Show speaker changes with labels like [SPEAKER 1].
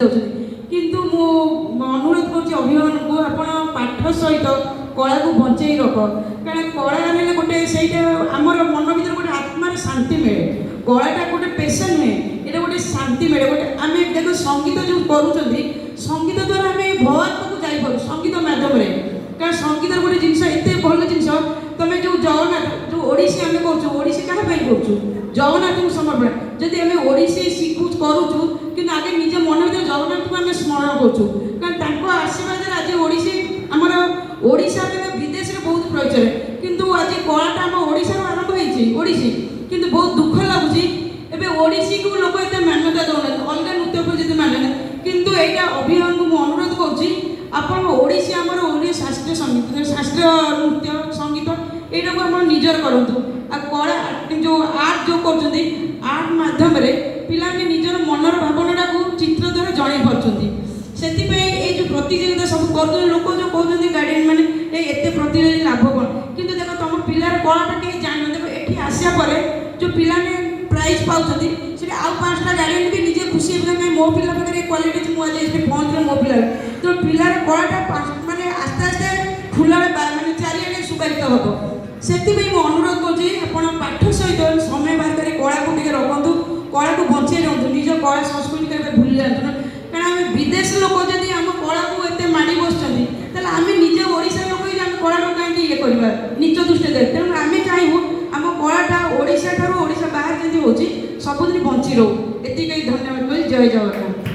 [SPEAKER 1] किंतु मु अनुरोध कर अभिभावक को आपण पाठ सहित कला को बंचाई रख कारण कला हेल्ले गोटे से आमर मन भर गोटे आत्मार शांति मिले कलाटा गोटे पेशन नुहे ये गोटे शांति मिले गोटे आम देख संगीत जो करुँच संगीत द्वारा आम भवात्म को जापर संगीत मध्यम कारण संगीत गोटे जिन एत भल जिन तुम जो जगन्नाथ जो ओडिसी आम करोडिसी क्या जगन्नाथ को समर्पण जदि आम ओडिसी शिखु करुचु कि आगे निज मन भर जगन्नाथ को आम स्मरण करूँ आशीर्वाद आज ओडिसी आमर ओडिशा विदेश में बहुत प्रचर किंतु आज कलाटा आम ओडिशा आरंभ होडिसी किंतु बहुत दुख लगुच एवं ओडिसी को लोक एत मान्यता दौना अलग नृत्य को जी मान्यता किंतु यहाँ अभिभावक को अनुरोध कर ओडिसी आमर ओडिया शास्त्रीय संगीत शास्त्रीय नृत्य संगीत यहाँ को आप निजर करूँ आ कला जो आर्ट जो कर आर्ट मध्यम पिला निजर मनर भावना को चित्र द्वारा जन पार्टी से जो प्रतियोगिता सब कर लोक जो कहते गार्डियन मैंने एत प्रतियोगी लाभ कौन कि देख तुम पिलार कलाटा कहीं जान देख ये आसा पर जो पिला प्राइज पाँच आउ 5टा गार्डियन भी निजे खुशी कहीं मो पिला पाखे क्वालिटी मुझे पहुँच मो पिला तो पिलार कलाटा मानते आस्ते आस्ते फुल मानते चारिड़े सुपारित हम से अनुरोध कर पाठ सहित समय बाहर कर कला को रखु कला को बचे रखु निज कला संस्कृति भूली जातु कारण आम विदेश लोक जब आम कला को एत माड़ी बस आम निजे ओडिशा लोक आम कला कहीं ये करवा नीच दृष्टि दे तेणु आम चाहूँ आम कलाटा ओडिशा ठार ओडिशा बाहर जमी हो सबुदिन बंची रो एति धन्यवाद जय जगन्नाथ।